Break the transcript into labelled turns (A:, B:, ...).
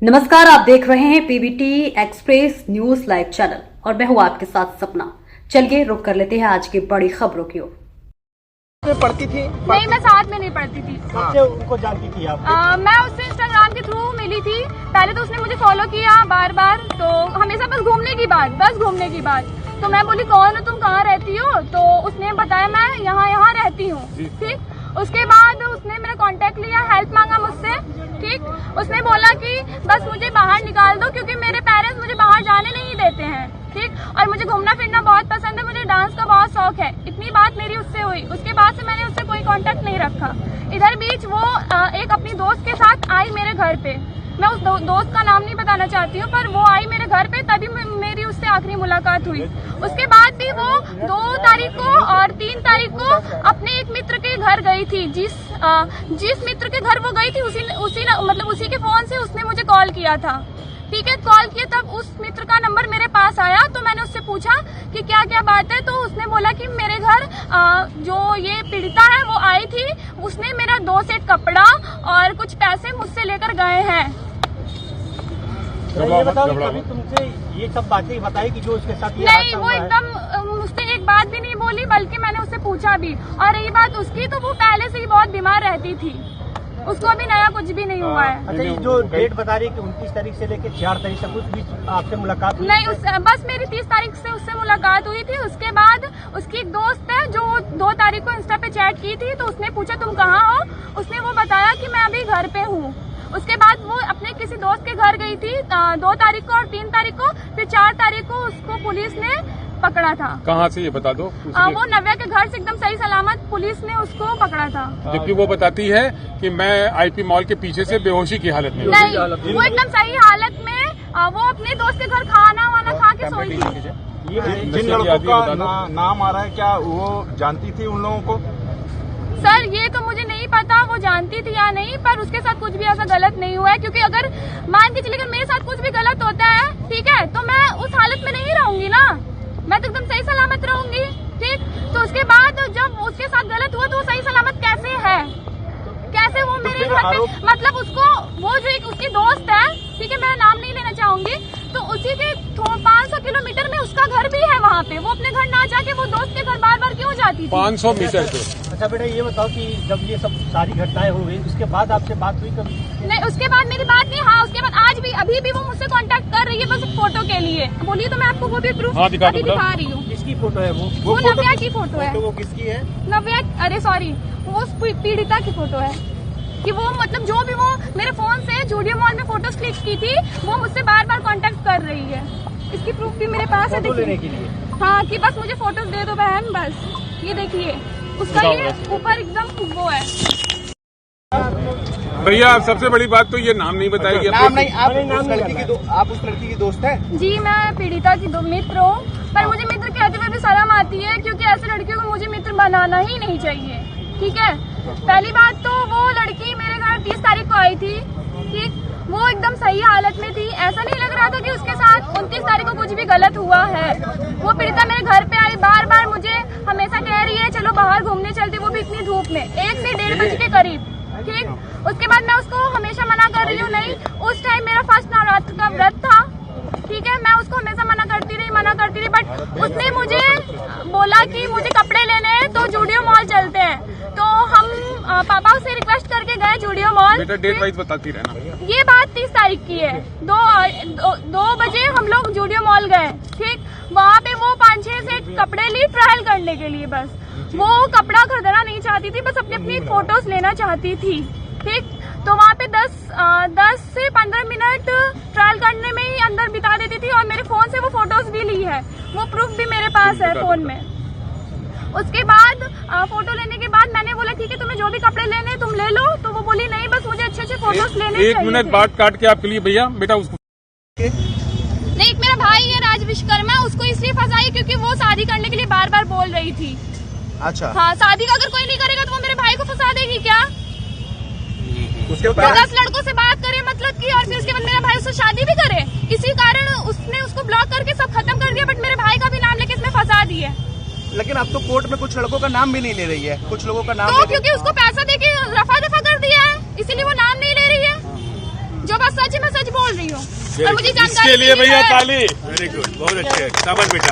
A: नमस्कार, आप देख रहे हैं PBT express news live channel और मैं हूं आपके साथ सपना। चलिए रुक कर लेते हैं आज की बड़ी खबरों की ओर।
B: पढ़ती थी?
C: नहीं, मैं साथ में नहीं पढ़ती थी।
B: कब से उनको जानती थी आप?
C: मैं उससे इंस्टाग्राम के थ्रू मिली थी। पहले तो उसने मुझे फॉलो किया बार बार, तो हमेशा बस घूमने की बात। तो मैं बोली कौन हो तुम, कहाँ रहती हो? तो उसने बताया मैं यहाँ रहती हूँ। ठीक, उसके बाद उसने मेरा कांटेक्ट लिया, हेल्प मांगा मुझसे। ठीक, उसने बोला कि बस मुझे बाहर निकाल दो क्योंकि मेरे पेरेंट्स मुझे बाहर जाने नहीं देते हैं। ठीक, और मुझे घूमना फिरना बहुत पसंद है, मुझे डांस का बहुत शौक है। इतनी बात मेरी उससे हुई। उसके बाद से मैंने उससे कोई कांटेक्ट नहीं रखा। इधर बीच वो एक अपनी दोस्त के साथ आई मेरे घर पे। मैं उस दोस्त का नाम नहीं बताना चाहती हूँ, पर वो आई मेरे घर पे, तभी मेरी उससे आखिरी मुलाकात हुई। उसके बाद भी वो 2 तारीख को और 3 तारीख को अपने एक मित्र के घर गई थी। जिस मित्र के घर वो गई थी उसी के फोन से उसने मुझे कॉल किया था। ठीक है, कॉल किया तब उस मित्र का नंबर मेरे पास आया, तो मैंने उससे पूछा कि क्या क्या बात है। तो उसने बोला कि मेरे घर जो ये पीड़िता है वो आई थी, उसने मेरा 2 सेट कपड़ा और कुछ पैसे मुझसे लेकर गए हैं।
B: तो ये बताओ कि कभी तुमसे ये सब बातें बताई कि जो उसके साथ
C: नहीं, वो एकदम मुझसे एक बात भी नहीं बोली, बल्कि मैंने उससे पूछा भी। और रही बात उसकी, तो वो पहले से ही बहुत बीमार रहती थी, उसको अभी नया कुछ भी नहीं हुआ है।
B: अच्छा, ये जो डेट बता रही है कि 29 तारीख से लेकर 4 तारीख तक कुछ भी आपसे मुलाकात हुई?
C: नहीं, बस मेरी 30 तारीख से उससे मुलाकात हुई थी। उसके बाद उसकी एक दोस्त है जो 2 तारीख को इंस्टा पे चैट की थी, तो उसने पूछा तुम कहाँ हो? उसने वो बताया कि मैं अभी घर पे हूँ। उसके बाद वो अपने किसी दोस्त के घर गई थी 2 तारीख को और 3 तारीख को, फिर 4 तारीख को उसको पुलिस ने पकड़ा था।
D: कहाँ से ये बता दो?
C: वो नव्या के घर से एकदम सही सलामत पुलिस ने उसको पकड़ा था।
D: जबकि वो बताती है कि मैं आईपी मॉल के पीछे से बेहोशी की हालत में।
C: नहीं, वो एकदम सही हालत में वो अपने दोस्त के घर खाना वाना खा के सोई थी।
E: जिन लड़कों का नाम आ रहा है, क्या वो जानती थी उन लोगों को?
C: सर, ये तो मुझे नहीं पता वो जानती थी या नहीं, पर उसके साथ कुछ भी ऐसा गलत नहीं हुआ है। क्योंकि अगर मान के चलिए अगर मेरे साथ कुछ भी गलत होता है, ठीक है, तो मैं उस हालत में नहीं रहूंगी ना, मैं तो एकदम सही सलामत रहूंगी। ठीक, तो उसके बाद जब उसके साथ गलत हुआ तो वो सही सलामत कैसे है? कैसे वो मेरे घर पे, मतलब उसको वो जो एक उसकी दोस्त है, ठीक है, मैं नाम नहीं लेना चाहूंगी, तो उसी के 500 किलोमीटर में उसका घर भी है। वहाँ पे वो अपने घर ना जाके वो दोस्त के घर बार बार क्यों जाती थी?
D: 500 मीटर पे।
B: अच्छा बेटा, ये बताओ कि जब ये सब सारी घटनाएं हो गई, उसके बाद आपसे बात हुई कभी?
C: नहीं, उसके बाद मेरी बात नहीं। हाँ, उसके बाद आज भी अभी भी वो मुझसे कांटेक्ट कर रही है, बस फोटो के लिए। बोलिए तो मैं आपको वो भी प्रूफ दिखा रही हूँ।
B: किसकी फोटो है वो
C: नव्या की फोटो है।
B: वो किसकी है?
C: नव्या, अरे सॉरी, वो पीड़िता की फोटो है। कि वो मतलब जो भी वो मेरे फोन से जूडियो मॉल में फोटोज क्लिक की थी, वो मुझसे बार बार कांटेक्ट कर रही है। इसकी प्रूफ भी मेरे पास है, देखिए। हाँ, कि बस मुझे फोटोज दे दो बहन, बस ये देखिए उसका ये ऊपर एकदम वो है।
D: भैया सबसे बड़ी बात तो ये नाम नहीं बताएगी।
E: नाम नहीं, आप उस लड़की की दोस्त है?
C: जी, मैं पीड़िता की मित्र हूँ, पर मुझे मित्र कहते हुए भी शर्म आती है, क्योंकि ऐसे लड़कियों को मुझे मित्र बनाना ही नहीं चाहिए। ठीक है, पहली बात तो वो लड़की मेरे घर 30 तारीख को आई थी। ठीक, वो एकदम सही हालत में थी, ऐसा नहीं लग रहा था कि उसके साथ 29 तारीख को कुछ भी गलत हुआ है। वो पीड़िता मेरे घर पे आई, बार बार मुझे हमेशा कह रही है चलो बाहर घूमने चलते, वो भी इतनी धूप में 1 से 1:30 बजे के करीब। ठीक, उसके बाद मैं उसको हमेशा मना कर रही हूँ, नहीं, उस टाइम मेरा फर्स्ट नवरात्र का व्रत था। ठीक है, मैं उसको हमेशा मना करती रही, बट उसने मुझे बोला कि मुझे कपड़े लेने हैं तो जूडियो मॉल चलते हैं। तो हम पापा से रिक्वेस्ट करके गए जूडियो मॉल।
D: बेटा डेट वाइज बताती रहना।
C: ये बात 30 तारीख की है। 2 बजे हम लोग जूडियो मॉल गए। ठीक, वहाँ पे वो 5-6 सेट कपड़े ली ट्रायल करने के लिए। बस वो कपड़ा खरीदना नहीं चाहती थी, बस अपनी फोटोज लेना चाहती थी। ठीक, तो वहाँ पे 10 से 15 मिनट ट्रायल करने में ही अंदर बिता देती थी, और मेरे फोन से वो फोटोज भी ली है, वो प्रूफ भी मेरे पास है फोन में। उसके बाद फोटो लेने के बाद मैंने बोला ठीक है, तुम्हें जो भी कपड़े लेने तुम ले लो, तो वो बोली नहीं, बस मुझे अच्छे अच्छे फोटोज लेने चाहिए।
D: 1 मिनट बात काट के आपके लिए भैया, बेटा उसको
C: नहीं, एक मेरा भाई है राज विश्वकर्मा, उसको इसलिए फंसाई क्योंकि वो शादी करने के लिए बार बार बोल रही थी।
E: अच्छा,
C: हाँ, शादी का अगर कोई नहीं करेगा तो वो मेरे भाई को फंसा देगी क्या?
E: उसके
C: तो 10 लड़कों से बात करे मतलब कि, और फिर उसके बाद मेरा भाई उससे शादी भी करे। इसी कारण उसने उसको ब्लॉक करके सब खत्म कर दिया, बट मेरे भाई का भी नाम लेके इसमें फंसा दिए।
E: लेकिन अब तो कोर्ट में कुछ लड़कों का नाम भी नहीं ले रही है, कुछ लोगों का नाम
C: तो क्योंकि उसको पैसा देके रफा दफा कर दिया है, इसीलिए वो नाम नहीं ले रही है। जो बात सच है मैं सच बोल रही और मुझे जानकारी
D: इसके लिए
C: मिली
D: भैया
C: है।
D: ताली। वेरी गुड, बहुत अच्छे, शाबाश बेटा।